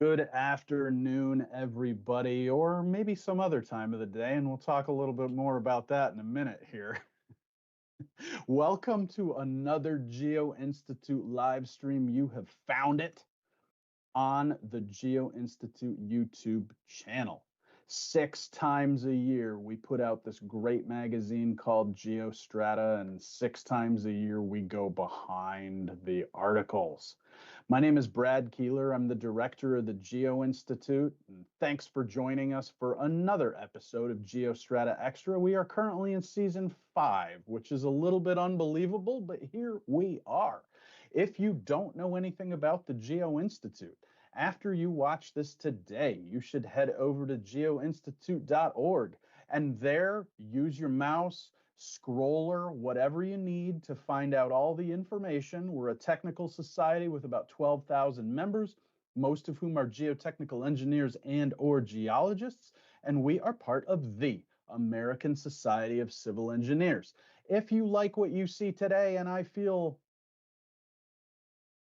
Good afternoon, everybody, or maybe some other time of the day, and we'll talk a little bit more about that in a minute here. Welcome to another Geo-Institute live stream. You have found it on the Geo-Institute YouTube channel. 6 times a year, we put out this great magazine called GeoStrata, and 6 times a year, we go behind the articles. My name is Brad Keeler. I'm the director of the Geo-Institute, and thanks for joining us for another episode of GeoStrata Extra. We are currently in season 5, which is a little bit unbelievable, but here we are. If you don't know anything about the Geo-Institute, after you watch this today, you should head over to geo-institute.org, and there, use your mouse, scroller, whatever you need to find out all the information. We're a technical society with about 12,000 members, most of whom are geotechnical engineers and or geologists, and we are part of the American Society of Civil Engineers. If you like what you see today, and I feel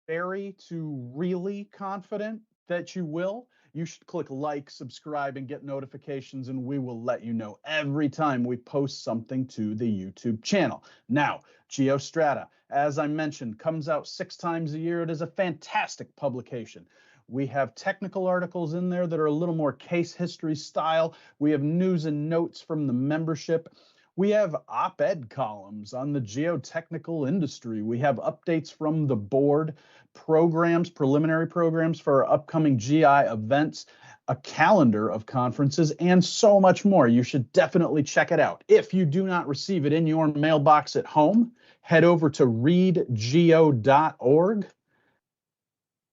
very to really confident that you will, you should click like, subscribe, and get notifications, and we will let you know every time we post something to the YouTube channel. Now, GeoStrata, as I mentioned, comes out 6 times a year. It is a fantastic publication. We have technical articles in there that are a little more case history style. We have news and notes from the membership. We have op-ed columns on the geotechnical industry. We have updates from the board, programs, preliminary programs for our upcoming GI events, a calendar of conferences, and so much more. You should definitely check it out. If you do not receive it in your mailbox at home, head over to readgeo.org.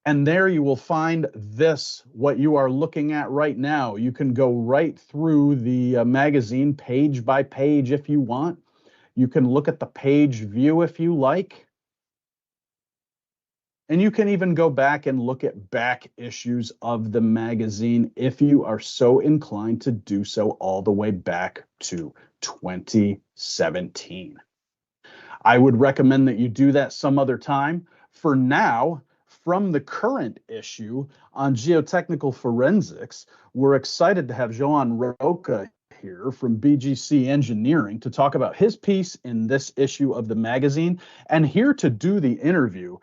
And there you will find this, what you are looking at right now. You can go right through the magazine page by page if you want. You can look at the page view if you like. And you can even go back and look at back issues of the magazine if you are so inclined to do so all the way back to 2017. I would recommend that you do that some other time. For now, from the current issue on geotechnical forensics, we're excited to have Joan Roca here from BGC Engineering to talk about his piece in this issue of the magazine. And here to do the interview,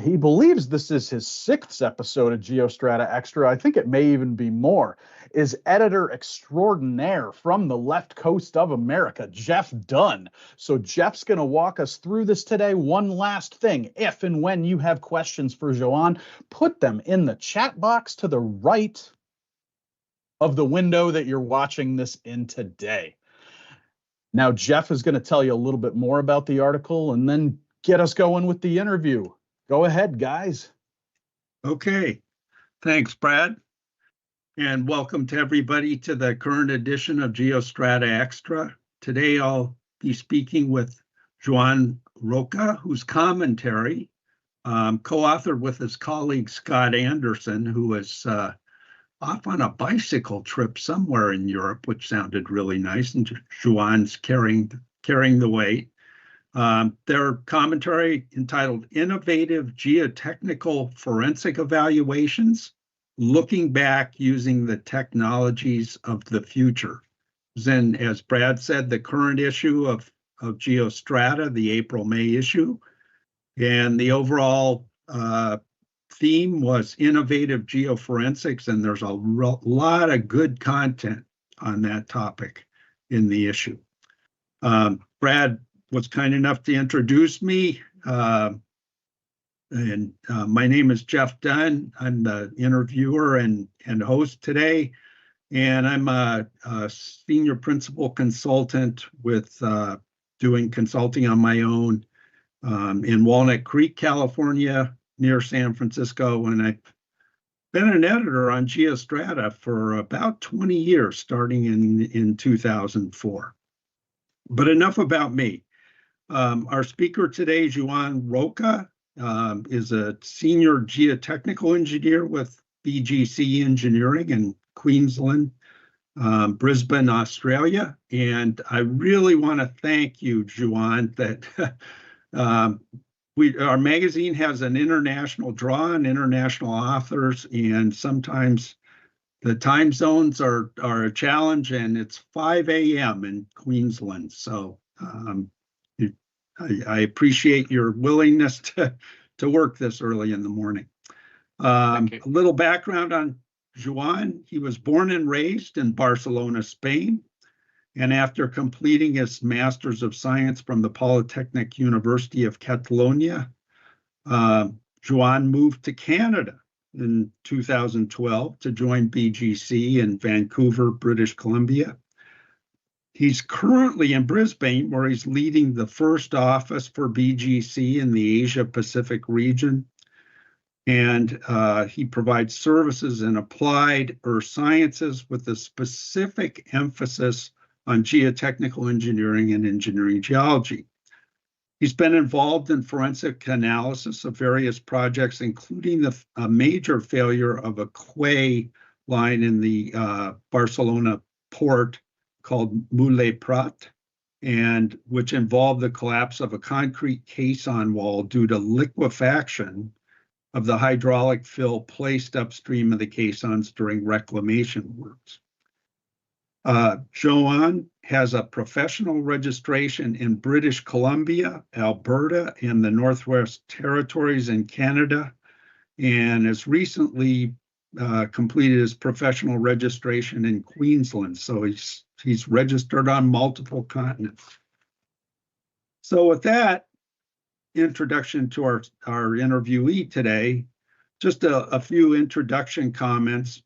he believes this is his 6th episode of GeoStrata Extra. I think it may even be more, is editor extraordinaire from the left coast of America, Jeff Dunn. So Jeff's going to walk us through this today. One last thing, if and when you have questions for Joan, put them in the chat box to the right of the window that you're watching this in today. Now, Jeff is going to tell you a little bit more about the article and then get us going with the interview. Go ahead, guys. Okay, thanks, Brad. And welcome to everybody to the current edition of GeoStrata Extra. Today I'll be speaking with Joan Roca, whose commentary, co-authored with his colleague Scott Anderson, who is off on a bicycle trip somewhere in Europe, which sounded really nice, and Joan's carrying the weight. Their commentary entitled Innovative Geotechnical Forensic Evaluations, Looking Back Using the Technologies of the Future. Then, as Brad said, the current issue of GeoStrata, the April-May issue, and the overall theme was innovative geoforensics, and there's a lot of good content on that topic in the issue. Brad was kind enough to introduce me. My name is Jeff Dunn. I'm the interviewer and host today. And I'm a senior principal consultant with doing consulting on my own in Walnut Creek, California, near San Francisco. And I've been an editor on GeoStrata for about 20 years, starting in 2004. But enough about me. Our speaker today, Joan Roca, is a senior geotechnical engineer with BGC Engineering in Queensland, Brisbane, Australia. And I really want to thank you, Joan, that our magazine has an international draw and international authors, and sometimes the time zones are a challenge, and it's 5 a.m. in Queensland. So I appreciate your willingness to work this early in the morning. A little background on Joan. He was born and raised in Barcelona, Spain. And after completing his Master's of Science from the Polytechnic University of Catalonia, Joan moved to Canada in 2012 to join BGC in Vancouver, British Columbia. He's currently in Brisbane, where he's leading the first office for BGC in the Asia Pacific region. And he provides services in applied earth sciences with a specific emphasis on geotechnical engineering and engineering geology. He's been involved in forensic analysis of various projects, including a major failure of a quay line in the Barcelona port called Moule Prat, and which involved the collapse of a concrete caisson wall due to liquefaction of the hydraulic fill placed upstream of the caissons during reclamation works. Joan has a professional registration in British Columbia, Alberta, and the Northwest Territories in Canada, and has recently completed his professional registration in Queensland. So he's registered on multiple continents. So with that introduction to our interviewee today, just a few introduction comments.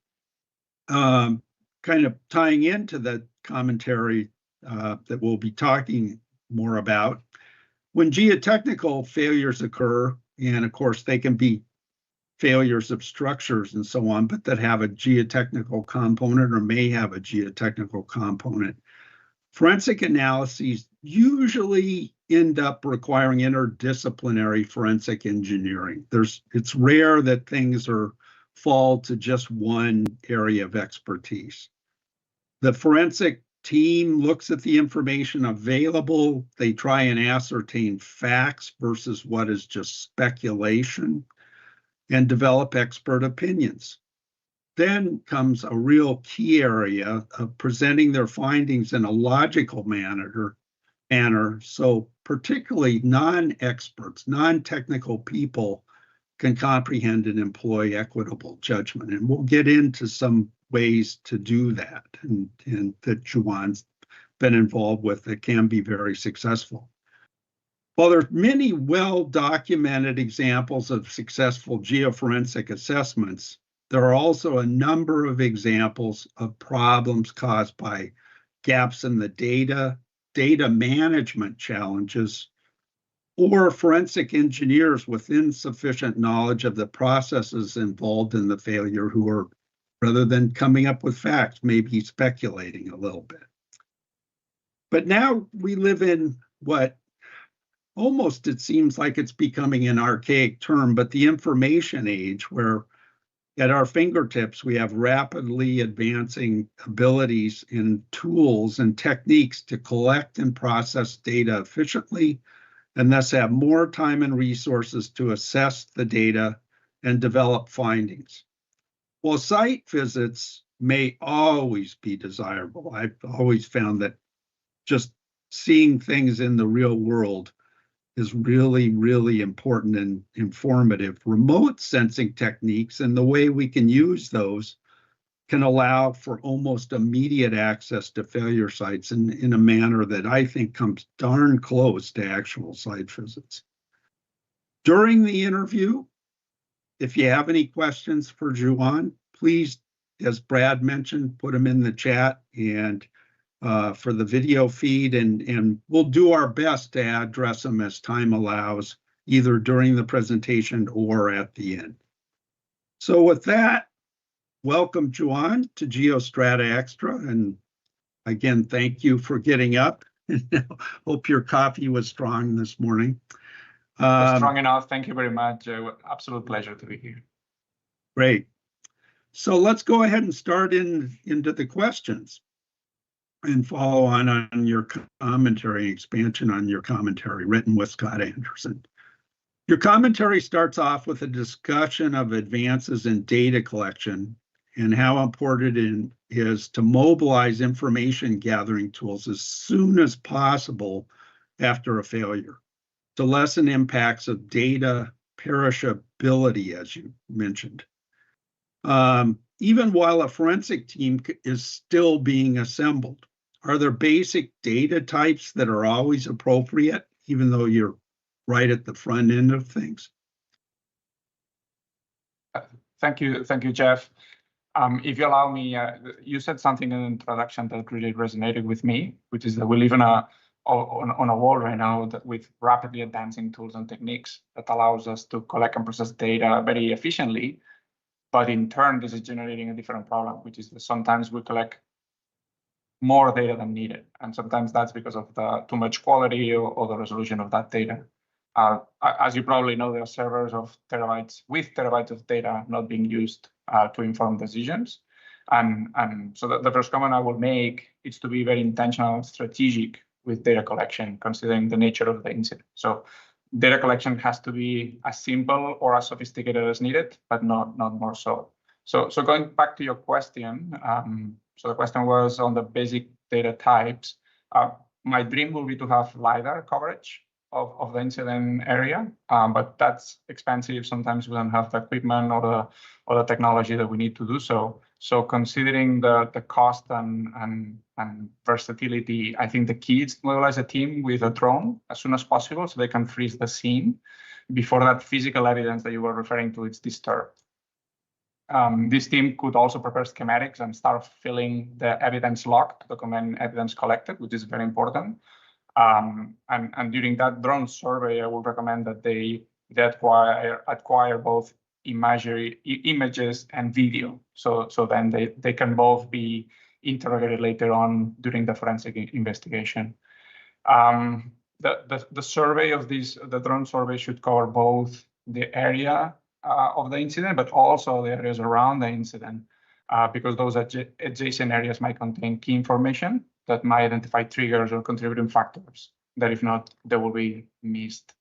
Kind of tying into the commentary that we'll be talking more about. When geotechnical failures occur, and of course they can be failures of structures and so on, but that have a geotechnical component or may have a geotechnical component, forensic analyses usually end up requiring interdisciplinary forensic engineering. It's rare that things fall to just one area of expertise. The forensic team looks at the information available. They try and ascertain facts versus what is just speculation and develop expert opinions. Then comes a real key area of presenting their findings in a logical manner. So particularly non-experts, non-technical people can comprehend and employ equitable judgment. And we'll get into some ways to do that and that Joan's been involved with that can be very successful. While there are many well-documented examples of successful geoforensic assessments, there are also a number of examples of problems caused by gaps in the data management challenges, or forensic engineers with insufficient knowledge of the processes involved in the failure who are, rather than coming up with facts, maybe speculating a little bit. But now we live in what almost it seems like it's becoming an archaic term, but the information age, where at our fingertips we have rapidly advancing abilities in tools and techniques to collect and process data efficiently, and thus have more time and resources to assess the data and develop findings. While site visits may always be desirable, I've always found that just seeing things in the real world is really, really important and informative. Remote sensing techniques and the way we can use those can allow for almost immediate access to failure sites in a manner that I think comes darn close to actual site visits. During the interview, if you have any questions for Joan, please, as Brad mentioned, put them in the chat and for the video feed, and we'll do our best to address them as time allows, either during the presentation or at the end. So with that, welcome, Joan, to GeoStrata Extra, and again, thank you for getting up. Hope your coffee was strong this morning. Strong enough. Thank you very much. Absolute pleasure to be here. Great. So let's go ahead and start into the questions and follow on your commentary, expansion on your commentary written with Scott Anderson. Your commentary starts off with a discussion of advances in data collection and how important it is to mobilize information gathering tools as soon as possible after a failure to lessen impacts of data perishability, as you mentioned. Even while a forensic team is still being assembled, are there basic data types that are always appropriate, even though you're right at the front end of things? Thank you, Jeff. If you allow me, you said something in the introduction that really resonated with me, which is that we live on a world right now with rapidly advancing tools and techniques that allows us to collect and process data very efficiently. But in turn, this is generating a different problem, which is that sometimes we collect more data than needed. And sometimes that's because of the too much quality or the resolution of that data. As you probably know, there are servers of terabytes with terabytes of data not being used to inform decisions. And so the first comment I will make is to be very intentional and strategic with data collection, considering the nature of the incident. So data collection has to be as simple or as sophisticated as needed, but not more so. So going back to your question, so the question was on the basic data types. My dream will be to have LiDAR coverage of the incident area, but that's expensive. Sometimes we don't have the equipment or the technology that we need to do so. So considering the cost and versatility, I think the key is to mobilize a team with a drone as soon as possible so they can freeze the scene before that physical evidence that you were referring to is disturbed. This team could also prepare schematics and start filling the evidence log to document evidence collected, which is very important. And during that drone survey, I would recommend that they acquire both images and video. So then they can both be interrogated later on during the forensic investigation. The survey of the drone survey should cover both the area of the incident, but also the areas around the incident, because those adjacent areas might contain key information that might identify triggers or contributing factors that, if not, they will be missed.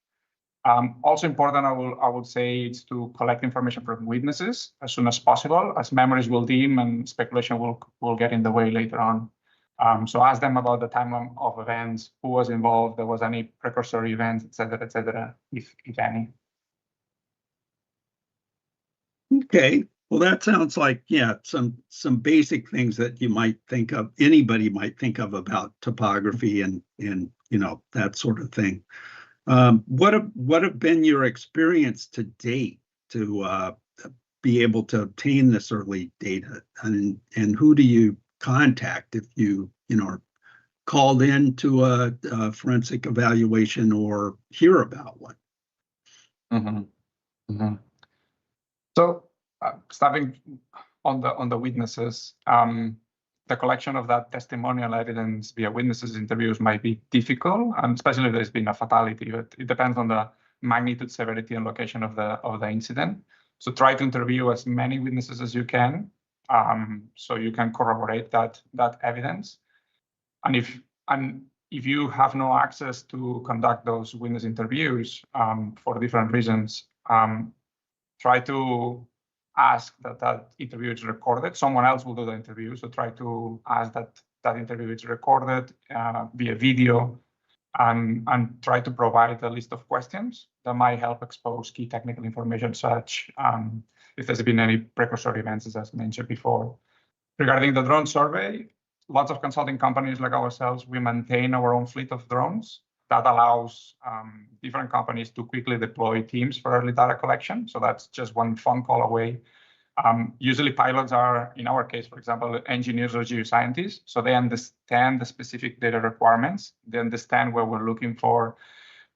Also important, I would say, is to collect information from witnesses as soon as possible, as memories will dim and speculation will get in the way later on. So ask them about the time of events, who was involved, there was any precursor events, et cetera, if any. Okay, well, that sounds like, yeah, some basic things that you might think of, anybody might think of about topography and you know, that sort of thing. What have been your experience to date to be able to obtain this early data, and who do you contact if you are called into a forensic evaluation or hear about one? Mm-hmm. Mm-hmm. So starting on the witnesses, the collection of that testimonial evidence via witnesses interviews might be difficult, and especially if there's been a fatality. But it depends on the magnitude, severity, and location of the incident. So try to interview as many witnesses as you can, so you can corroborate that evidence. And if you have no access to conduct those witness interviews for different reasons, try to ask that interview is recorded. Someone else will do the interview, so try to ask that interview is recorded via video, and try to provide a list of questions that might help expose key technical information, such if there's been any precursor events, as mentioned before. Regarding the drone survey, lots of consulting companies like ourselves, we maintain our own fleet of drones that allows different companies to quickly deploy teams for early data collection. So that's just one phone call away. Usually pilots are, in our case, for example, engineers or geoscientists. So they understand the specific data requirements. They understand what we're looking for.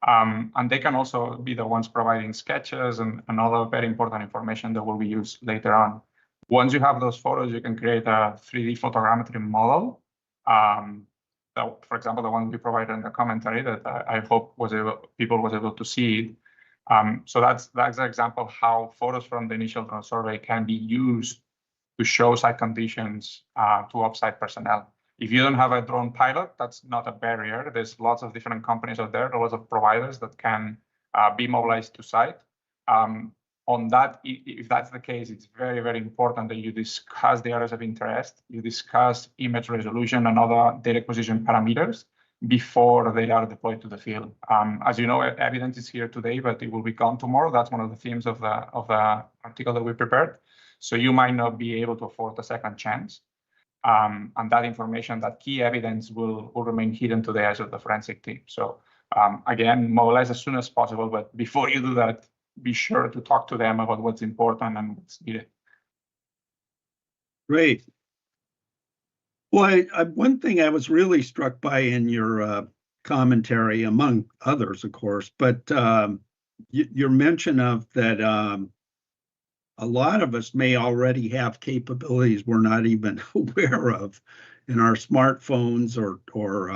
And they can also be the ones providing sketches and other very important information that will be used later on. Once you have those photos, you can create a 3D photogrammetry model. For example, the one we provided in the commentary that I hope people was able to see. So that's an example of how photos from the initial drone survey can be used to show site conditions to offsite personnel. If you don't have a drone pilot, that's not a barrier. There's lots of different companies out there, lots of providers that can be mobilized to site. On that, if that's the case, it's very, very important that you discuss the areas of interest, you discuss image resolution and other data acquisition parameters before they are deployed to the field. As you know, evidence is here today, but it will be gone tomorrow. That's one of the themes of the article that we prepared. So you might not be able to afford a second chance. And that information, that key evidence will remain hidden to the eyes of the forensic team. So again, mobilize as soon as possible, but before you do that, be sure to talk to them about what's important and what's needed. Great. Well, one thing I was really struck by in your commentary, among others, of course, but your mention of that a lot of us may already have capabilities we're not even aware of in our smartphones or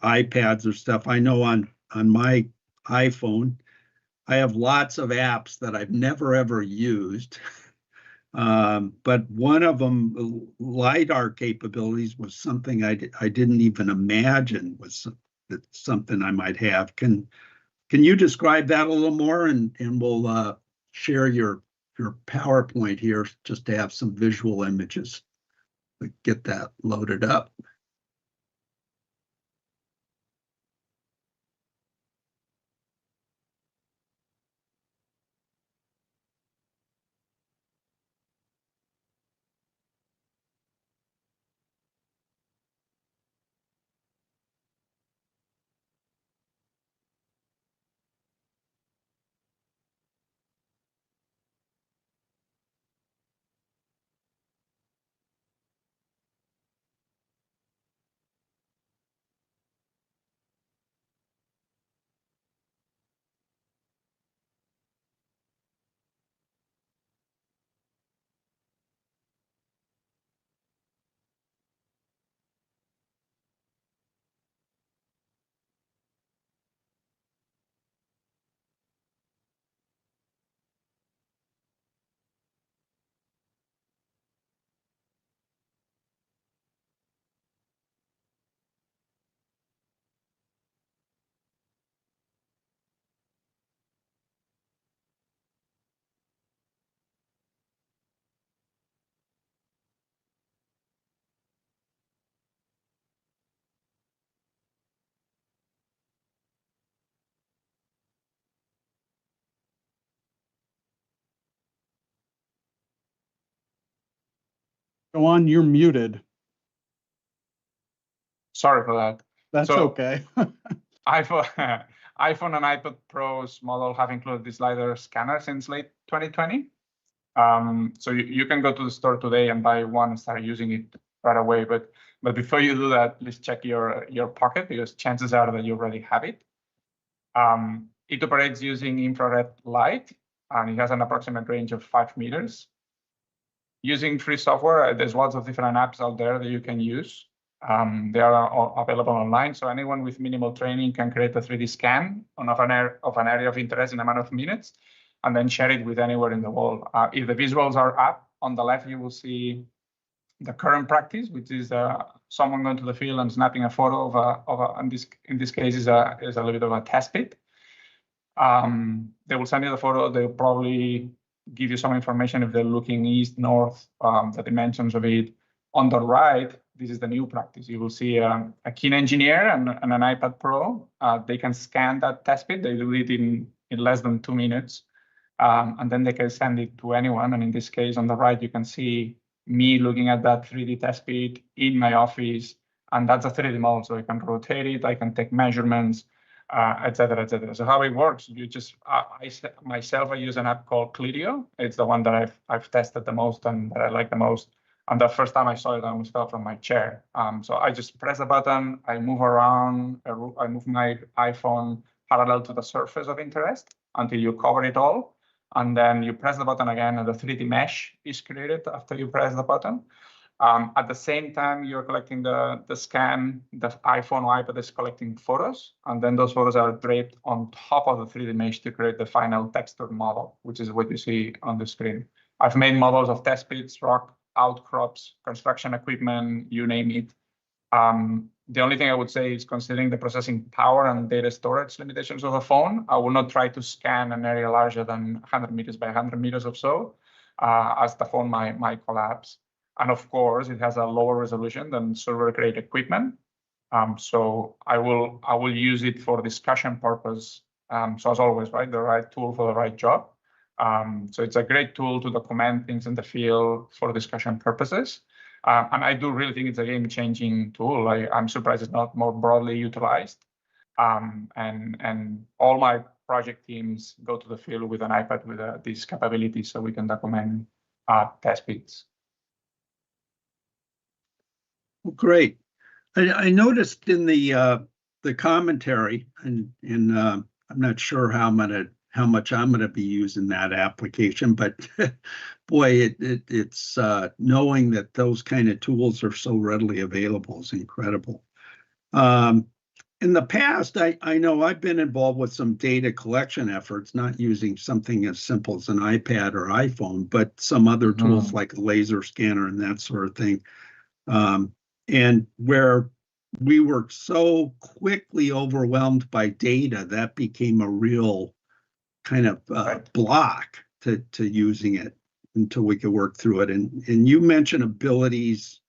iPads or stuff. I know on my iPhone, I have lots of apps that I've never ever used. But one of them, LiDAR capabilities, was something I didn't even imagine was something I might have. Can you describe that a little more, and we'll share your PowerPoint here just to have some visual images. Get that loaded up. Joan, you're muted. Sorry for that. That's okay. iPhone and iPad Pro's model have included this LiDAR scanner since late 2020. So you can go to the store today and buy one and start using it right away. But before you do that, please check your pocket, because chances are that you already have it. It operates using infrared light, and it has an approximate range of 5 meters. Using free software, there's lots of different apps out there that you can use. They are all available online, so anyone with minimal training can create a 3D scan of an area of interest in a matter of minutes, and then share it with anywhere in the world. If the visuals are up, on the left you will see the current practice, which is someone going to the field and snapping a photo of in this case is a little bit of a test pit. They will send you the photo. They'll probably give you some information if they're looking east, north, the dimensions of it. On the right, this is the new practice. You will see a keen engineer and an iPad Pro. They can scan that test pit. They do it in less than 2 minutes. And then they can send it to anyone. And in this case, on the right, you can see me looking at that 3D test pit in my office. And that's a 3D model, so I can rotate it, I can take measurements, et cetera, et cetera. So how it works, you just, I use an app called Clirio. It's the one that I've tested the most and that I like the most. And the first time I saw it, I almost fell from my chair. So I just press a button, I move around, I move my iPhone parallel to the surface of interest until you cover it all. And then you press the button again, and the 3D mesh is created after you press the button. At the same time, you're collecting the scan, the iPhone or iPad is collecting photos, and then those photos are draped on top of the 3D mesh to create the final textured model, which is what you see on the screen. I've made models of test pits, rock outcrops, construction equipment, you name it. The only thing I would say is, considering the processing power and data storage limitations of a phone, I will not try to scan an area larger than 100 meters by 100 meters or so, as the phone might collapse. And of course, it has a lower resolution than server-grade equipment. So I will use it for discussion purpose. So as always, right, the right tool for the right job. So it's a great tool to document things in the field for discussion purposes. And I do really think it's a game-changing tool. I'm surprised it's not more broadly utilized. And all my project teams go to the field with an iPad with these capabilities, so we can document test bits. Well, great. I noticed in the commentary, and I'm not sure how much I'm gonna be using that application, but boy, it's knowing that those kind of tools are so readily available is incredible. In the past, I know I've been involved with some data collection efforts, not using something as simple as an iPad or iPhone, but some other tools like a laser scanner and that sort of thing. And where we were so quickly overwhelmed by data, that became a real kind of block to using it until we could work through it. And you mentioned abilities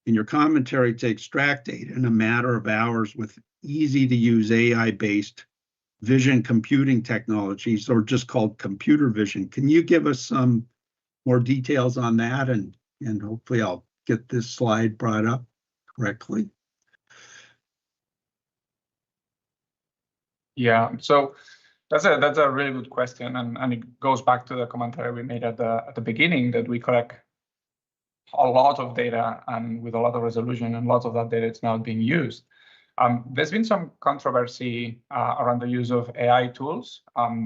in your commentary to extract data in a matter of hours with easy to use AI-based vision computing technologies, or just called computer vision. Can you give us some more details on that? And hopefully I'll get this slide brought up correctly. Yeah, so that's a really good question, and it goes back to the commentary we made at the beginning, that we collect a lot of data and with a lot of resolution, and lots of that data is now being used. There's been some controversy around the use of AI tools.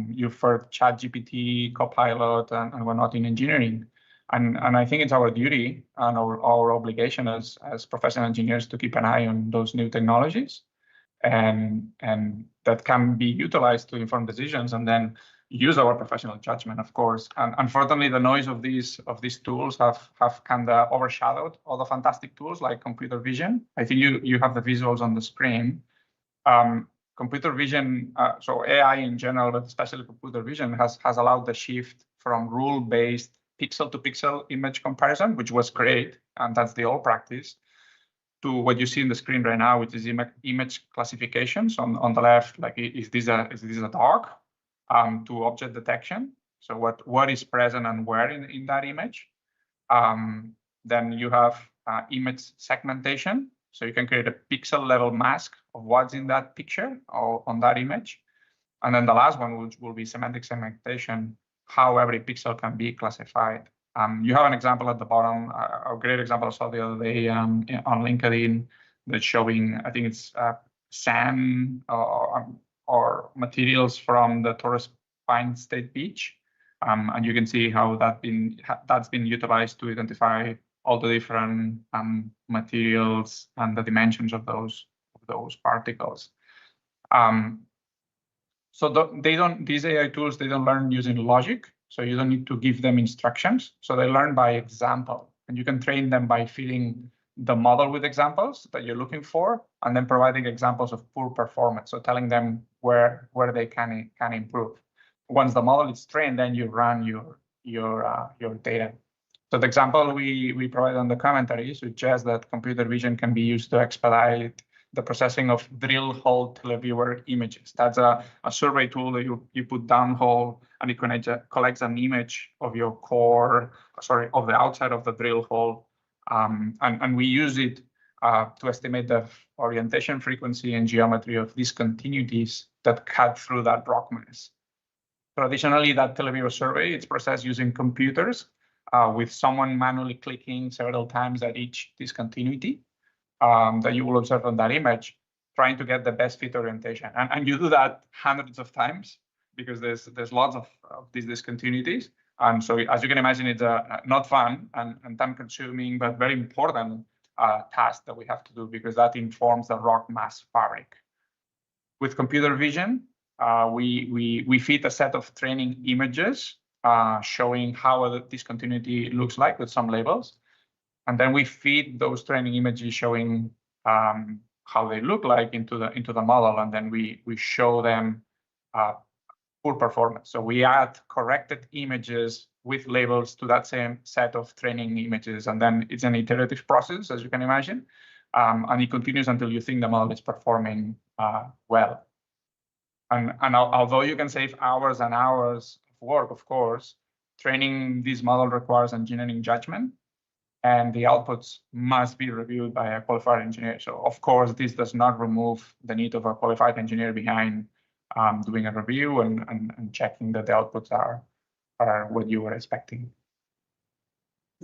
You've heard ChatGPT, Copilot, and whatnot in engineering. And I think it's our duty and our obligation as professional engineers to keep an eye on those new technologies, and that can be utilized to inform decisions, and then use our professional judgment, of course. And unfortunately, the noise of these tools have kind of overshadowed all the fantastic tools like computer vision. I think you have the visuals on the screen. Computer vision, so AI in general, but especially computer vision, has allowed the shift from rule-based pixel-to-pixel image comparison, which was great, and that's the old practice, to what you see in the screen right now, which is image classifications. On the left, like, is this a dog? To object detection. So what is present and where in that image. Then you have image segmentation. So you can create a pixel level mask of what's in that picture or on that image. And then the last one, which will be semantic segmentation, how every pixel can be classified. You have an example at the bottom, a great example I saw the other day on LinkedIn that's showing, I think it's sand or materials from the Torres Pine State Beach. And you can see how that's been utilized to identify all the different materials and the dimensions of those particles. So these AI tools, they don't learn using logic, so you don't need to give them instructions. So they learn by example, and you can train them by feeding the model with examples that you're looking for, and then providing examples of poor performance. So telling them where they can improve. Once the model is trained, then you run your data. So the example we provide on the commentary suggests that computer vision can be used to expedite the processing of drill hole televiewer images. That's a survey tool that you put downhole, and it collects an image of your core, of the outside of the drill hole. And we use it to estimate the orientation, frequency, and geometry of discontinuities that cut through that rock mass. Traditionally, that televiewer survey, it's processed using computers with someone manually clicking several times at each discontinuity that you will observe on that image, trying to get the best fit orientation. And you do that hundreds of times because there's lots of these discontinuities. And so, as you can imagine, it's not fun and time-consuming, but very important task that we have to do, because that informs the rock mass fabric. With computer vision, we feed a set of training images showing how a discontinuity looks like with some labels. And then we feed those training images showing how they look like into the model, and then we show them full performance. So we add corrected images with labels to that same set of training images, and then it's an iterative process, as you can imagine, and it continues until you think the model is performing well. And although you can save hours and hours of work, of course, training this model requires engineering judgment, and the outputs must be reviewed by a qualified engineer. So of course, this does not remove the need of a qualified engineer behind doing a review and checking that the outputs are what you were expecting.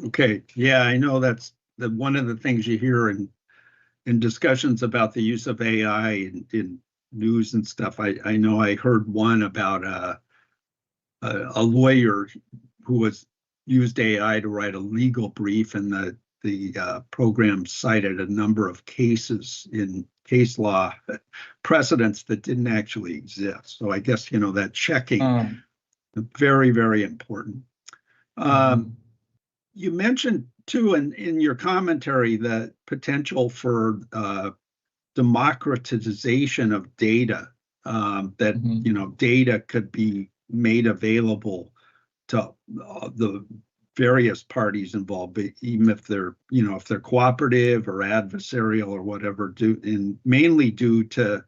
Okay, yeah, I know that's one of the things you hear in discussions about the use of AI in news and stuff. I know I heard one about a lawyer who used AI to write a legal brief, and the program cited a number of cases in case law precedents that didn't actually exist. So I guess, that checking, very, very important. You mentioned too in your commentary the potential for democratization of data, that data could be made available to the various parties involved, even if they're if they're cooperative or adversarial or whatever, mainly due to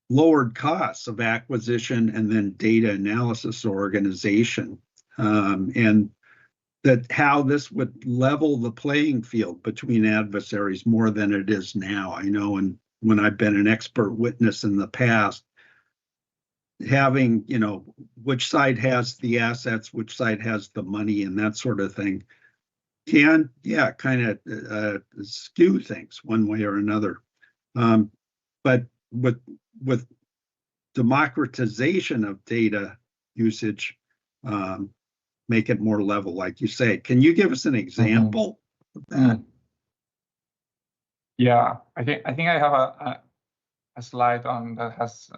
lowered costs of acquisition and then data analysis organization, and that how this would level the playing field between adversaries more than it is now. I know, and when I've been an expert witness in the past, having, which side has the assets, which side has the money, and that sort of thing can, kind of skew things one way or another. But with democratization of data usage, make it more level, like you say. Can you give us an example of that? Yeah, I think I have a slide on that has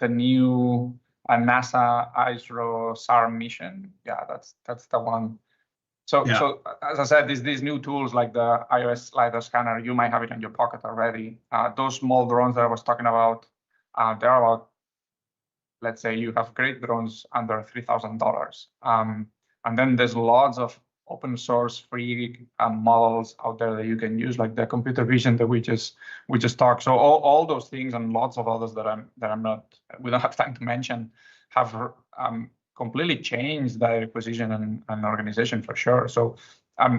the new NASA ISRO SAR mission. Yeah, that's the one. So as I said, these new tools like the iOS LiDAR scanner, you might have it in your pocket already. Those small drones that I was talking about, they're about, let's say you have great drones under $3,000. And then there's lots of open source free models out there that you can use, like the computer vision that we just talked. So all those things and lots of others that we don't have time to mention have completely changed data acquisition and organization for sure. So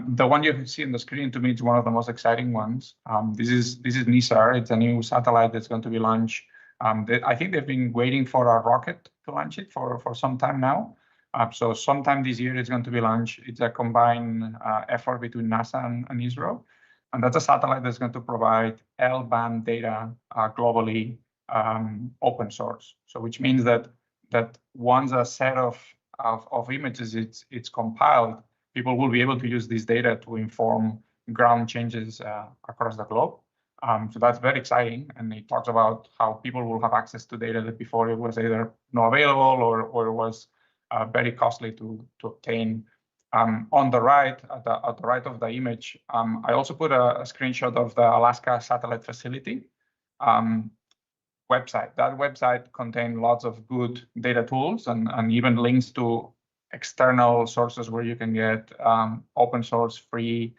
the one you see on the screen to me is one of the most exciting ones. This is NISAR. It's a new satellite that's going to be launched. I think they've been waiting for a rocket to launch it for some time now. So sometime this year it's going to be launched. It's a combined effort between NASA and ISRO. And that's a satellite that's going to provide L-band data globally open source. So which means that once a set of images it's compiled, people will be able to use this data to inform ground changes across the globe. So that's very exciting, and it talks about how people will have access to data that before it was either not available or it was very costly to obtain. On the right, at the right of the image, I also put a screenshot of the Alaska Satellite Facility website. That website contains lots of good data tools and even links to external sources where you can get open source free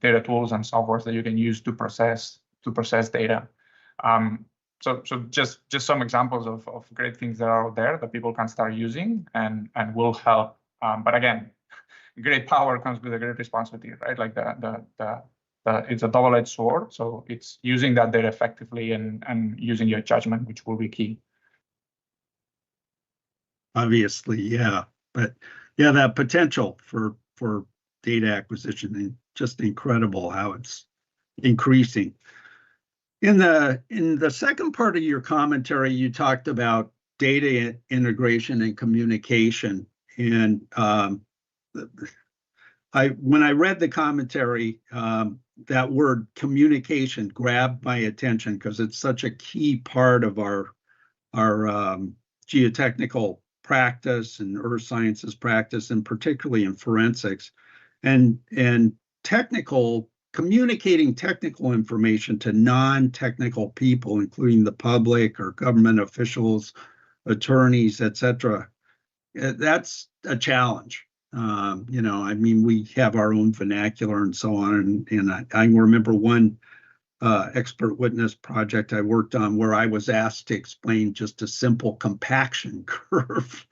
data tools and softwares that you can use to process data. So just some examples of great things that are out there that people can start using and will help. But again, great power comes with a great responsibility, right? Like it's a double-edged sword. So it's using that data effectively and using your judgment, which will be key. Obviously, yeah. But yeah, that potential for data acquisition, just incredible how it's increasing. In the second part of your commentary, you talked about data integration and communication. And when I read the commentary, that word communication grabbed my attention because it's such a key part of our geotechnical practice and earth sciences practice, and particularly in forensics. And technical communicating technical information to non-technical people, including the public or government officials, attorneys, etc., that's a challenge. I mean, we have our own vernacular and so on. And I remember one expert witness project I worked on where I was asked to explain just a simple compaction curve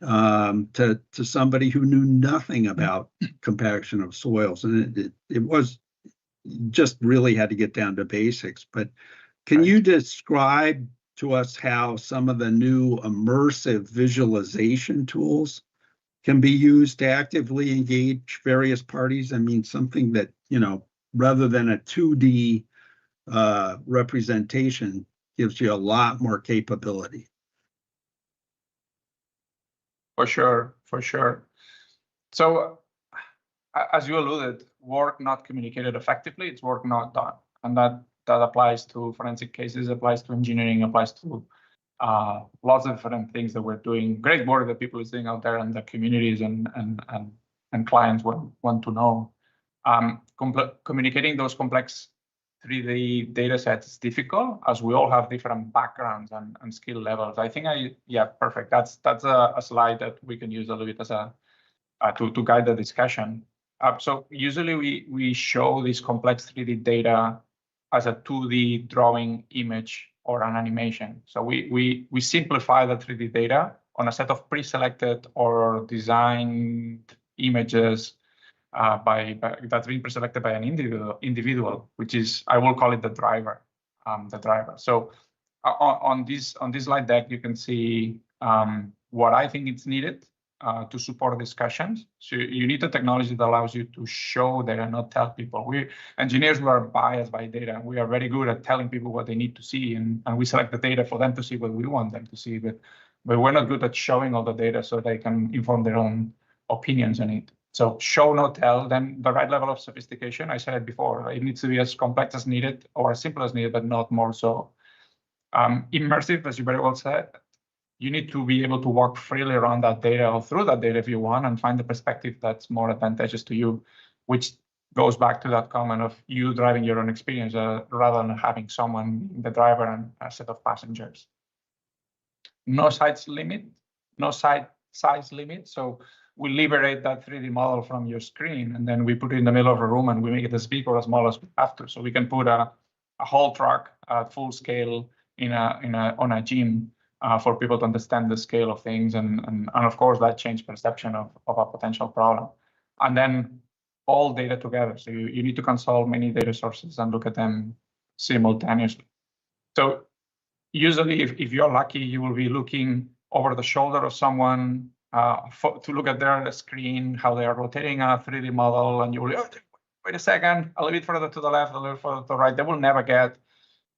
to somebody who knew nothing about compaction of soils. And it was just really had to get down to basics. But can you describe to us how some of the new immersive visualization tools can be used to actively engage various parties? I mean, something that, rather than a 2D representation gives you a lot more capability. For sure. So, as you alluded, work not communicated effectively, it's work not done. And that applies to forensic cases, applies to engineering, applies to lots of different things that we're doing. Great work that people are doing out there and the communities and clients want to know. Communicating those complex 3D data sets is difficult, as we all have different backgrounds and skill levels. I think perfect. That's a slide that we can use a little bit as to guide the discussion. So usually we show this complex 3D data as a 2D drawing image or an animation. So we simplify the 3D data on a set of pre-selected or designed images that's been preselected by an individual, which is, I will call it the driver. So on this slide deck, you can see what I think is needed to support discussions. So you need the technology that allows you to show data, not tell people. We engineers who are biased by data, we are very good at telling people what they need to see, and we select the data for them to see what we want them to see, but we're not good at showing all the data so they can inform their own opinions on it. So show, not tell, then the right level of sophistication, I said it before, it needs to be as complex as needed or as simple as needed, but not more so. Immersive, as you very well said, you need to be able to walk freely around that data or through that data if you want and find the perspective that's more advantageous to you, which goes back to that comment of you driving your own experience rather than having someone, the driver and a set of passengers. No size limit. So we liberate that 3D model from your screen, and then we put it in the middle of a room and we make it as big or as small as we have to. So we can put a whole truck at full scale on a gym for people to understand the scale of things, and of course that changes perception of a potential problem. And then all data together. So you need to console many data sources and look at them simultaneously. So usually, if you're lucky, you will be looking over the shoulder of someone to look at their screen, how they are rotating a 3D model, and you will, wait a second, a little bit further to the left, a little further to the right. They will never get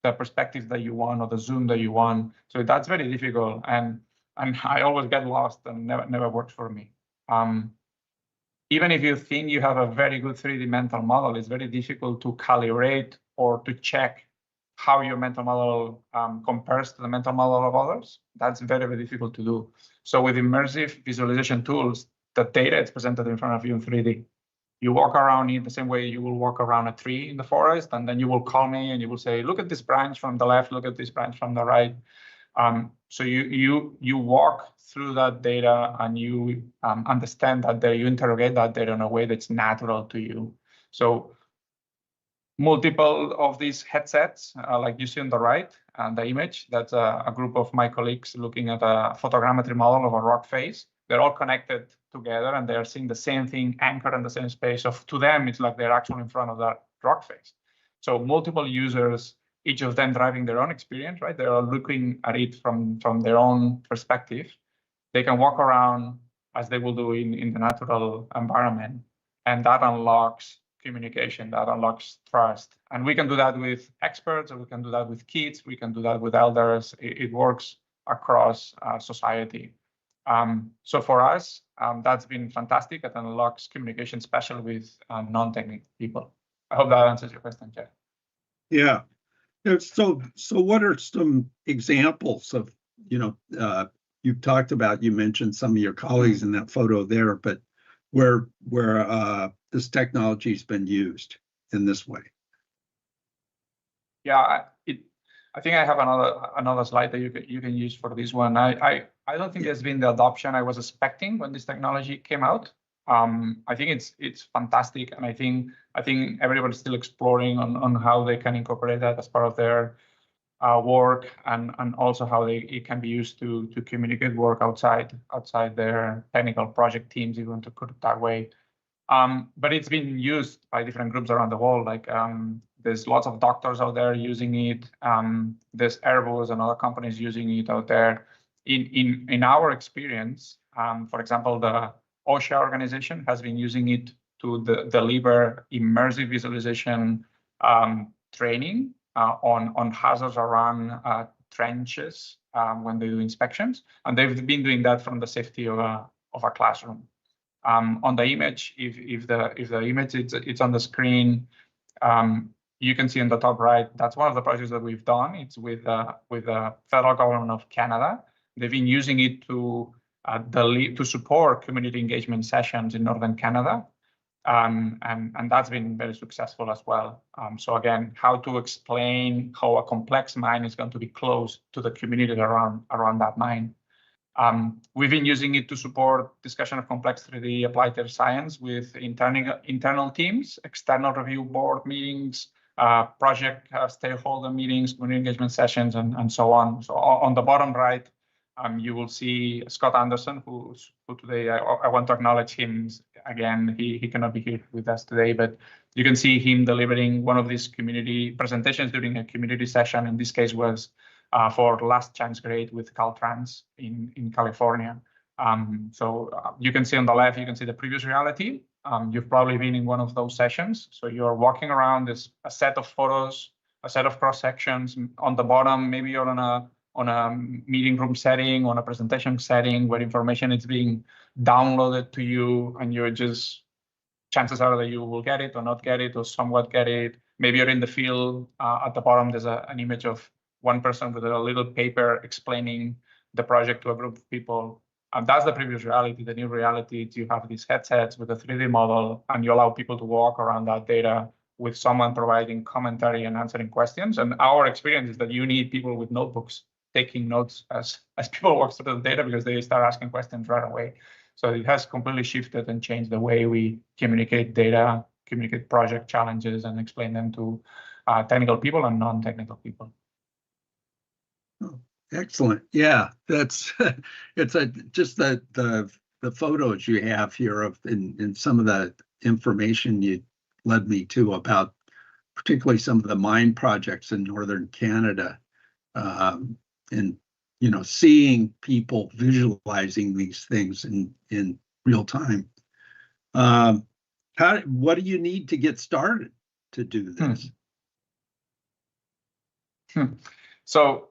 the perspective that you want or the zoom that you want. So that's very difficult, and I always get lost and never works for me. Even if you think you have a very good 3D mental model, it's very difficult to calibrate or to check how your mental model compares to the mental model of others. That's very, very difficult to do. So with immersive visualization tools, the data is presented in front of you in 3D. You walk around it the same way you will walk around a tree in the forest, and then you will call me and you will say, look at this branch from the left, look at this branch from the right. So you walk through that data and you understand that data, you interrogate that data in a way that's natural to you. So multiple of these headsets, like you see on the right, and the image, that's a group of my colleagues looking at a photogrammetry model of a rock face. They're all connected together and they're seeing the same thing anchored in the same space. So to them, it's like they're actually in front of that rock face. So multiple users, each of them driving their own experience, right? They are looking at it from their own perspective. They can walk around as they will do in the natural environment, and that unlocks communication, that unlocks trust. And we can do that with experts, or we can do that with kids, we can do that with elders. It works across society. So for us, that's been fantastic. It unlocks communication, especially with non-technical people. I hope that answers your question, Jeff. Yeah. So what are some examples of, you've talked about, you mentioned some of your colleagues in that photo there, but where this technology has been used? in this way? Yeah, I think I have another slide that you can use for this one. I don't think there's been the adoption I was expecting when this technology came out. I think it's fantastic, and I think everybody's still exploring on how they can incorporate that as part of their work, and also how it can be used to communicate work outside their technical project teams, if you want to put it that way. But it's been used by different groups around the world. Like there's lots of doctors out there using it. There's Airbus and other companies using it out there. In our experience, for example, the OSHA organization has been using it to deliver immersive visualization training on hazards around trenches when they do inspections, and they've been doing that from the safety of a classroom. On the image, if the image it's on the screen, you can see on the top right, that's one of the projects that we've done. It's with the federal government of Canada. They've been using it to support community engagement sessions in northern Canada, and that's been very successful as well. So again, how to explain how a complex mine is going to be close to the community around that mine. We've been using it to support discussion of complex 3D applied earth science with internal teams, external review board meetings, project stakeholder meetings, community engagement sessions, and so on. So on the bottom right, you will see Scott Anderson, who today I want to acknowledge him again. He cannot be here with us today, but you can see him delivering one of these community presentations during a community session. In this case, was for last chance grade with Caltrans in California. So you can see on the left, you can see the previous reality. You've probably been in one of those sessions. So you're walking around this a set of photos, a set of cross sections. On the bottom, maybe you're on a meeting room setting, on a presentation setting where information is being downloaded to you, and you're just, chances are that you will get it or not get it or somewhat get it. Maybe you're in the field. At the bottom, there's an image of one person with a little paper explaining the project to a group of people. And that's the previous reality. The new reality is you have these headsets with a 3D model, and you allow people to walk around that data with someone providing commentary and answering questions. And our experience is that you need people with notebooks taking notes as people walk through the data, because they start asking questions right away. So it has completely shifted and changed the way we communicate data, communicate project challenges, and explain them to technical people and non-technical people. Oh, excellent. Yeah, that's it's just the photos you have here of in some of the information you led me to about particularly some of the mine projects in northern Canada. And seeing people visualizing these things in real time. What do you need to get started to do this? So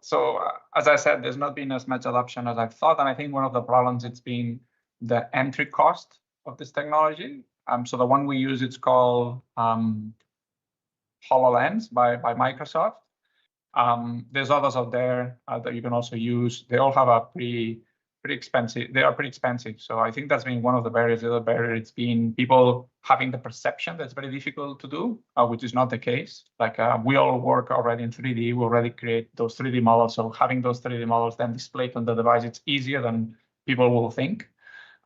as I said, there's not been as much adoption as I thought, and I think one of the problems it's been the entry cost of this technology. So the one we use, it's called HoloLens by Microsoft. There's others out there that you can also use. They all have a pretty expensive. They are pretty expensive. So I think that's been one of the barriers. The other barrier, it's been people having the perception that's very difficult to do, which is not the case. Like we all work already in 3D. We already create those 3D models. So having those 3D models then displayed on the device, it's easier than people will think.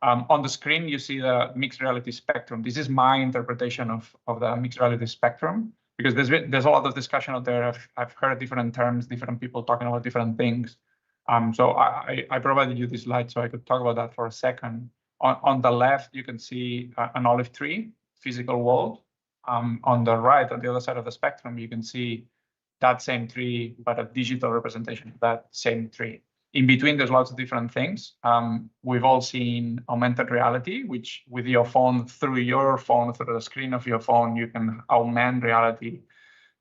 On the screen, you see the mixed reality spectrum. This is my interpretation of the mixed reality spectrum, because there's a lot of discussion out there. I've heard different terms, different people talking about different things. So I provided you this slide so I could talk about that for a second. On the left, you can see an olive tree, physical world. On the right, on the other side of the spectrum, you can see that same tree, but a digital representation of that same tree. In between, there's lots of different things. We've all seen augmented reality, which with your phone, through the screen of your phone, you can augment reality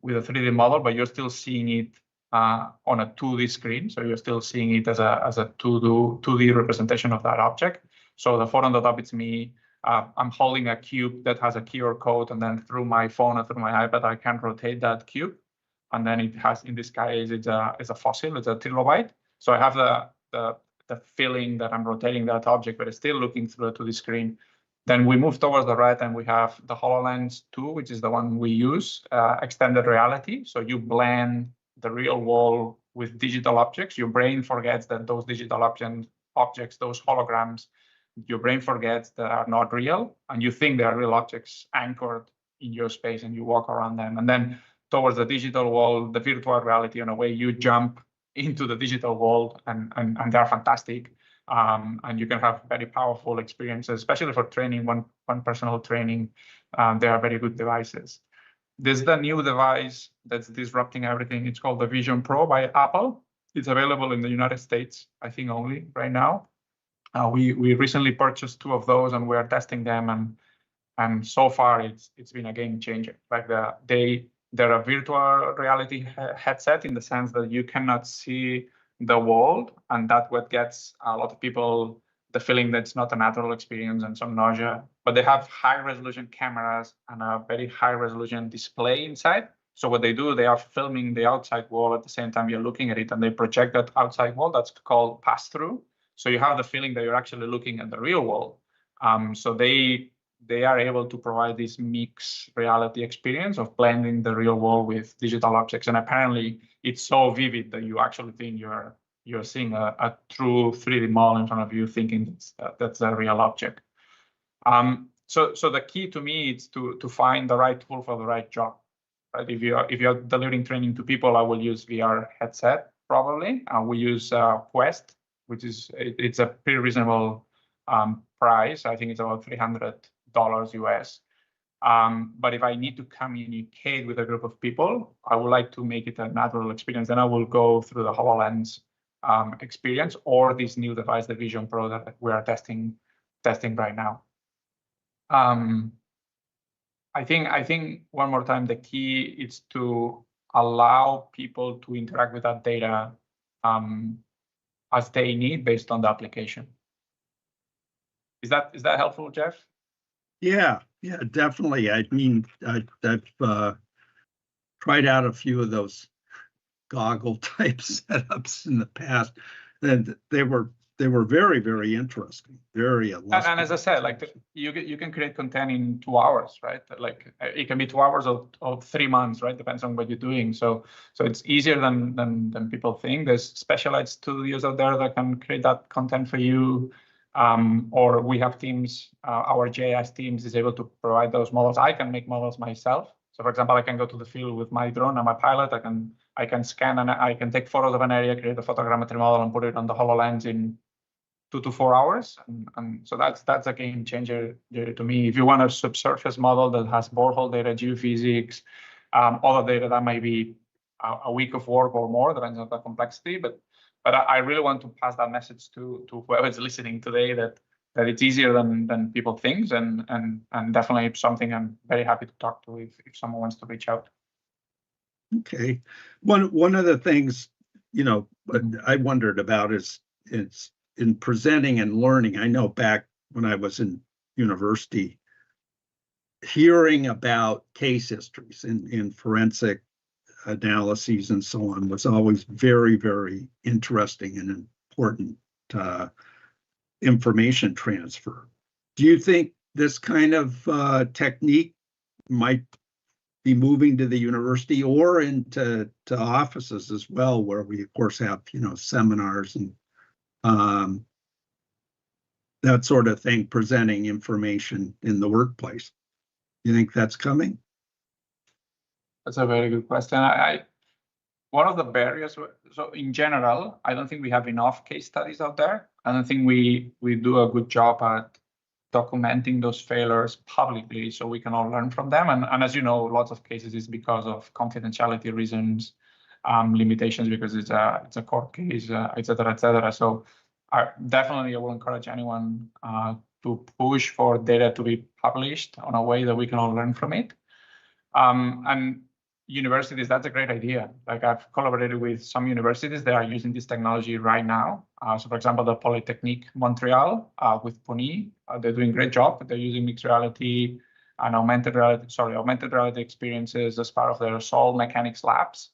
with a 3D model, but you're still seeing it on a 2D screen. So you're still seeing it as a 2D representation of that object. So the photo on the top, it's me. I'm holding a cube that has a QR code, and then through my phone or through my iPad, I can rotate that cube. And then it has, in this case, it's a fossil, it's a trilobite. So I have the feeling that I'm rotating that object, but it's still looking through to the screen. Then we move towards the right, and we have the HoloLens 2, which is the one we use, extended reality. So you blend the real world with digital objects. Your brain forgets that those digital objects, those holograms, your brain forgets that are not real, and you think they are real objects anchored in your space, and you walk around them. And then towards the digital world, the virtual reality, in a way, you jump into the digital world, and they're fantastic. And you can have very powerful experiences, especially for training, one personal training. They are very good devices. There's the new device that's disrupting everything. It's called the Vision Pro by Apple. It's available in the United States, I think, only right now. We recently purchased 2 of those, and we are testing them, and so far it's been a game changer. Like they're a virtual reality headset, in the sense that you cannot see the world, and that's what gets a lot of people the feeling that it's not a natural experience and some nausea. But they have high resolution cameras and a very high resolution display inside. So what they do, they are filming the outside wall at the same time you're looking at it, and they project that outside wall. That's called pass-through. So you have the feeling that you're actually looking at the real world. So they are able to provide this mixed reality experience of blending the real world with digital objects. And apparently it's so vivid that you actually think you're seeing a true 3D model in front of you, thinking that's a real object. So the key to me is to find the right tool for the right job. Right? If you're delivering training to people, I will use VR headset probably. We use Quest, which it's a pretty reasonable price. I think it's about $300 US. But if I need to communicate with a group of people, I would like to make it a natural experience. Then I will go through the HoloLens experience, or this new device, the Vision Pro, that we are testing right now. I think one more time, the key is to allow people to interact with that data as they need, based on the application. Is that helpful, Jeff? Yeah, definitely. I mean, I've tried out a few of those goggle type setups in the past, and they were very, very interesting, very illustrative. And as I said, like you can create content in 2 hours, right? Like it can be 2 hours or 3 months, right? Depends on what you're doing. So it's easier than people think. There's specialized studios out there that can create that content for you. Or we have teams, our GIS teams is able to provide those models. I can make models myself. So for example, I can go to the field with my drone and my pilot. I can scan and I can take photos of an area, create a photogrammetry model, and put it on the HoloLens in 2 to 4 hours. And so that's a game changer to me. If you want a subsurface model that has borehole data, geophysics, all the data, that might be a week of work or more, depends on the complexity. But I really want to pass that message to whoever is listening today, that it's easier than people think, and definitely something I'm very happy to talk to if someone wants to reach out. Okay, one of the things I wondered about is in presenting and learning. I know back when I was in university, hearing about case histories in forensic analyses and so on was always very, very interesting and important information transfer. Do you think this kind of technique might be moving to the university or into offices as well, where we of course have seminars and that sort of thing, presenting information in the workplace? You think that's coming? That's a very good question. One of the barriers, so in general, I don't think we have enough case studies out there. I don't think we do a good job at documenting those failures publicly so we can all learn from them. And as you know, lots of cases is because of confidentiality reasons, limitations, because it's a court case, et cetera, et cetera. So I will encourage anyone to push for data to be published on a way that we can all learn from it. And universities, that's a great idea. Like I've collaborated with some universities that are using this technology right now. So for example, the Polytechnique Montreal with Pony, they're doing a great job. They're using mixed reality and augmented reality experiences as part of their soil mechanics labs.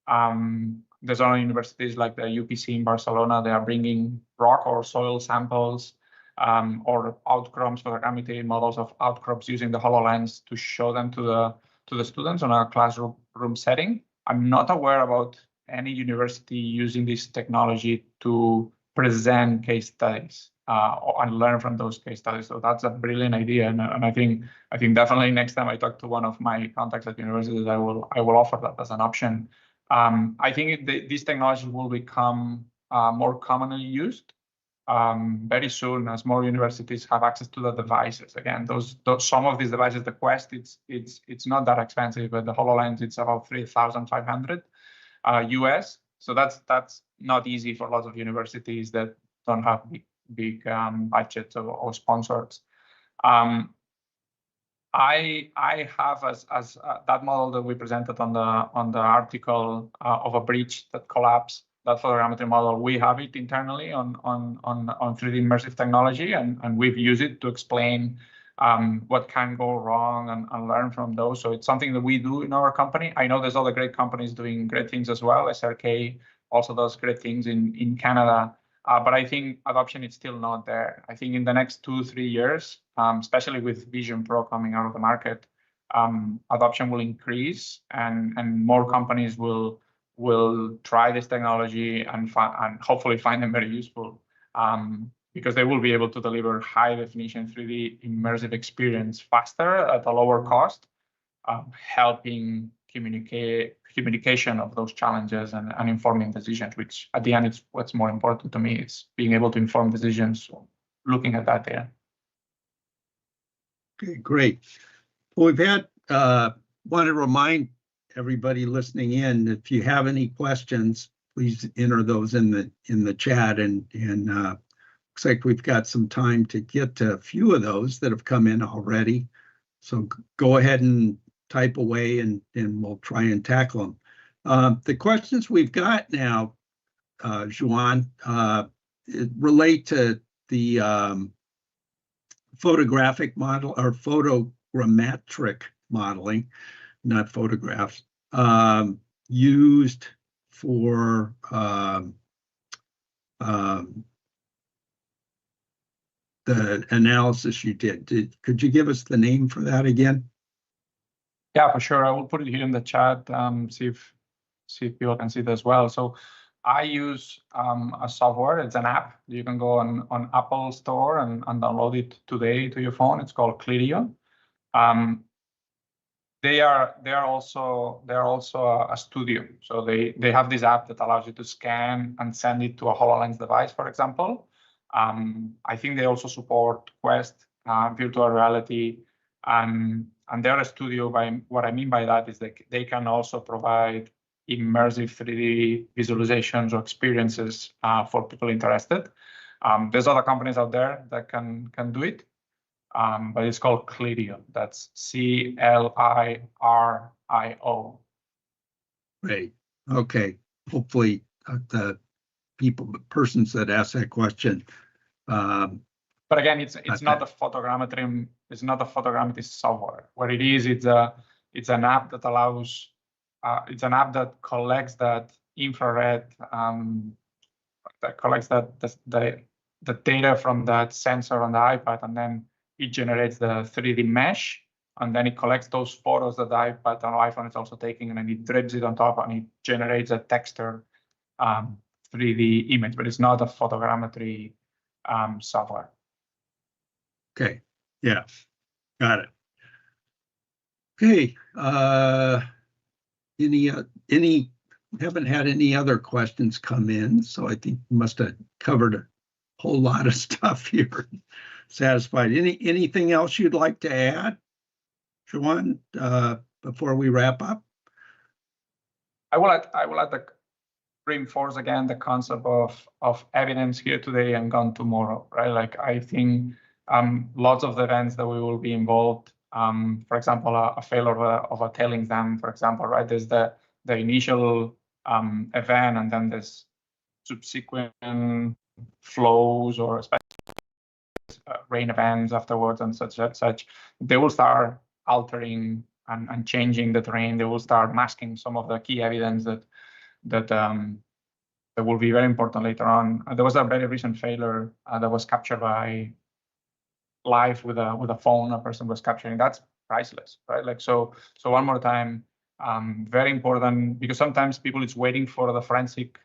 There's other universities like the UPC in Barcelona. They are bringing rock or soil samples or outcrops, photogrammetry models of outcrops using the HoloLens to show them to the students on a classroom setting. I'm not aware about any university using this technology to present case studies and learn from those case studies. So that's a brilliant idea, and I think definitely next time I talk to one of my contacts at universities, I will offer that as an option. I think this technology will become more commonly used very soon as more universities have access to the devices. Again, those some of these devices, the Quest, it's not that expensive, but the HoloLens, it's about 3,500 US. So that's not easy for lots of universities that don't have big budgets or sponsors. I have as that model that we presented on the article of a bridge that collapsed. That photogrammetry model, we have it internally on 3D immersive technology, and we've used it to explain what can go wrong and learn from those. So it's something that we do in our company. I know there's other great companies doing great things as well. SRK also does great things in Canada, but I think adoption is still not there. I think in the next 2-3 years, especially with Vision Pro coming out of the market, adoption will increase, and more companies will try this technology and hopefully find them very useful, because they will be able to deliver high definition 3D immersive experience faster at a lower cost, helping communication of those challenges and informing decisions, which at the end is what's more important to me. It's being able to inform decisions looking at that data. Okay, great. Well, we've had, want to remind everybody listening in, if you have any questions, please enter those in the chat, and looks like we've got some time to get to a few of those that have come in already. So go ahead and type away, and we'll try and tackle them. The questions we've got now, Joan, relate to the photographic model or photogrammetric modeling, not photographs, used for the analysis you did. Could you give us the name for that again? Yeah, for sure. I will put it here in the chat, see if people can see it as well. So I use a software. It's an app. You can go on Apple Store and download it today to your phone. It's called Clirio. They are also a studio. So they have this app that allows you to scan and send it to a HoloLens device, for example. I think they also support Quest, virtual reality, and they're a studio. By what I mean by that is that they can also provide immersive 3D visualizations or experiences for people interested. There's other companies out there that can do it, but it's called Clirio. That's CLIRIO. Great. Okay. Hopefully the persons that asked that question. But again, it's not a photogrammetry. It's not a photogrammetry software. What it is, it's an app that allows. It's an app that collects that infrared, that collects the data from that sensor on the iPad, and then it generates the 3D mesh, and then it collects those photos that the iPad or iPhone is also taking, and then it drips it on top, and it generates a texture 3D image. But it's not a photogrammetry software. Okay. Yeah. Got it. Okay. Any haven't had any other questions come in, so I think we must have covered a whole lot of stuff here. Satisfied. Anything else you'd like to add, Joan, before we wrap up? I will add reinforce again the concept of evidence here today and gone tomorrow, right? Like, I think lots of the events that we will be involved, for example, a failure of a tailings dam, for example, right? There's the initial event, and then there's subsequent flows or rain events afterwards and such. They will start altering and changing the terrain. They will start masking some of the key evidence that will be very important later on. There was a very recent failure that was captured by live with a phone a person was capturing. That's priceless, right? Like so one more time, very important, because sometimes people is waiting for the forensic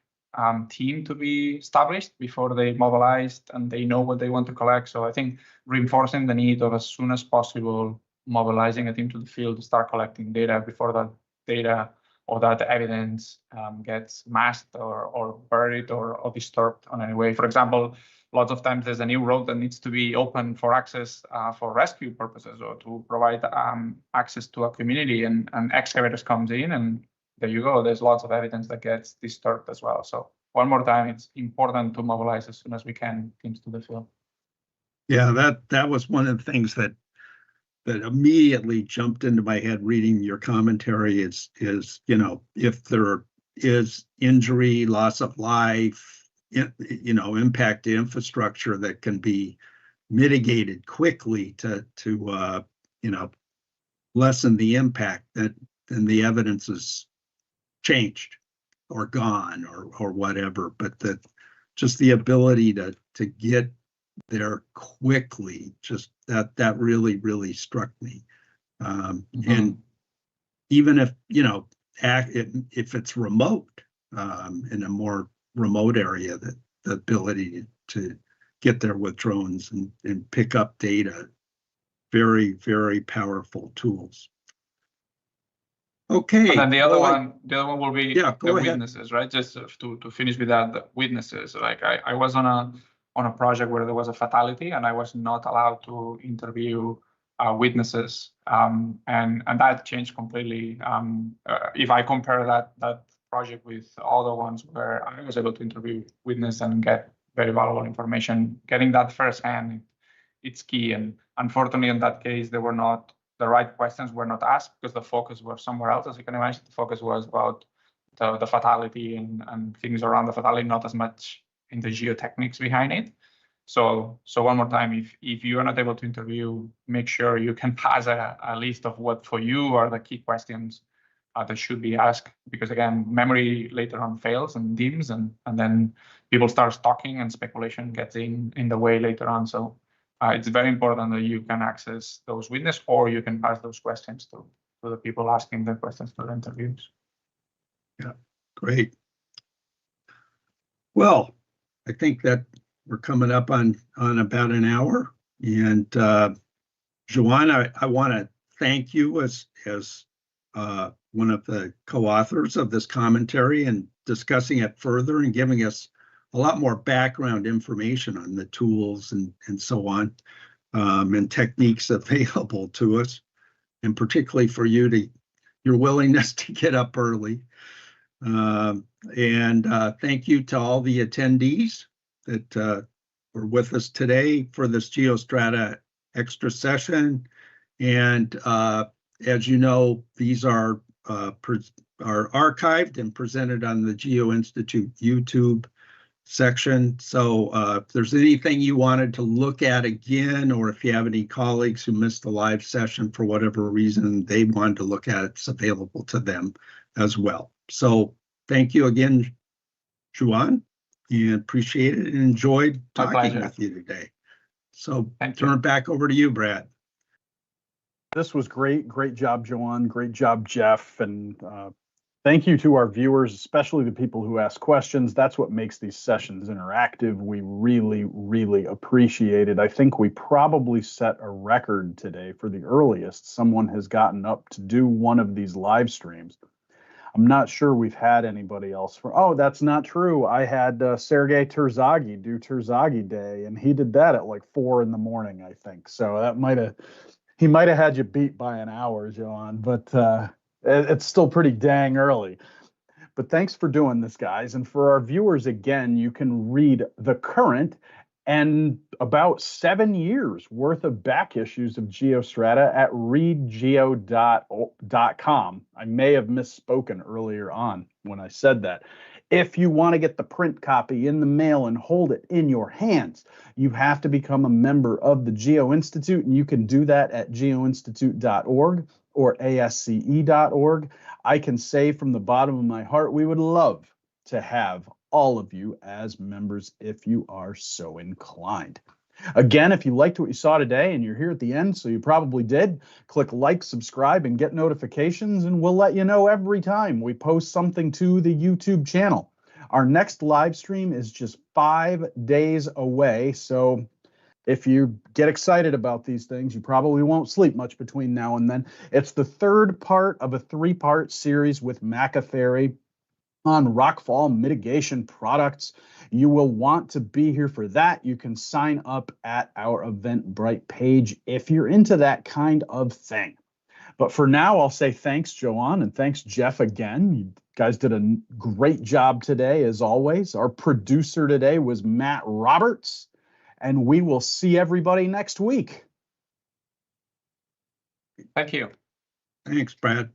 team to be established before they mobilized and they know what they want to collect. So I think reinforcing the need of as soon as possible mobilizing a team to the field to start collecting data before that data or that evidence gets masked or buried or disturbed on any way. For example, lots of times there's a new road that needs to be open for access for rescue purposes or to provide access to a community, and excavators comes in, and there you go. There's lots of evidence that gets disturbed as well. So one more time, it's important to mobilize as soon as we can teams to the field. Yeah, that was one of the things that immediately jumped into my head reading your commentary is, you know, if there is injury, loss of life, you know, impact to infrastructure that can be mitigated quickly to you know, lessen the impact, that then the evidence is changed or gone or whatever, but that just the ability to get there quickly, just that really struck me. And even if, you know, if it's remote, in a more remote area, that the ability to get there with drones and pick up data, very powerful tools. Okay. And then the other one will be the witnesses, right? Just to finish with that, the witnesses. Like I was on a project where there was a fatality, and I was not allowed to interview witnesses, and that changed completely. If I compare that project with other ones where I was able to interview witness and get very valuable information, getting that firsthand, it's key. And unfortunately, in that case, the right questions were not asked because the focus was somewhere else. As you can imagine, the focus was about the fatality and things around the fatality, not as much in the geotechnics behind it. So one more time, if you are not able to interview, make sure you can pass a list of what for you are the key questions that should be asked, because again, memory later on fails and dims, and then people start stalking and speculation gets in the way later on. So it's very important that you can access those witnesses, or you can pass those questions to the people asking the questions for the interviews. Yeah, great. Well, I think that we're coming up on about an hour, and Joan, I want to thank you as one of the co-authors of this commentary and discussing it further and giving us a lot more background information on the tools and so on, and techniques available to us, and particularly for your willingness to get up early. And thank you to all the attendees that were with us today for this GEOSTRATA Extra session. And as you know, these are archived and presented on the Geo-Institute YouTube section. So if there's anything you wanted to look at again, or if you have any colleagues who missed the live session for whatever reason they wanted to look at, it's available to them as well. So thank you again, Joan, and appreciate it and enjoyed talking with you today. So turn it back over to you, Brad. This was great. Great job, Joan. Great job, Jeff. And thank you to our viewers, especially the people who ask questions. That's what makes these sessions interactive. We really appreciate it. I think we probably set a record today for the earliest someone has gotten up to do one of these live streams. I'm not sure we've had anybody else. Oh, that's not true. I had Sergei Terzaghi do Terzaghi Day, and he did that at like 4 in the morning, I think. So that he might have had you beat by an hour, Joan, but it's still pretty dang early. But thanks for doing this, guys. And for our viewers, again, you can read the current and about 7 years worth of back issues of GeoStrata at readgeo.com. I may have misspoken earlier on when I said that. If you want to get the print copy in the mail and hold it in your hands, you have to become a member of the Geo-Institute, and you can do that at geoinstitute.org or ASCE.org. I can say from the bottom of my heart, we would love to have all of you as members if you are so inclined. Again, if you liked what you saw today and you're here at the end, so you probably did, click like, subscribe, and get notifications, and we'll let you know every time we post something to the YouTube channel. Our next live stream is just 5 days away, so if you get excited about these things, you probably won't sleep much between now and then. It's the third part of a 3-part series with McAfee on rockfall mitigation products. You will want to be here for that. You can sign up at our Eventbrite page if you're into that kind of thing. But for now, I'll say thanks, Joan, and thanks, Jeff, again. You guys did a great job today, as always. Our producer today was Matt Roberts, and we will see everybody next week. Thank you. Thanks, Brad.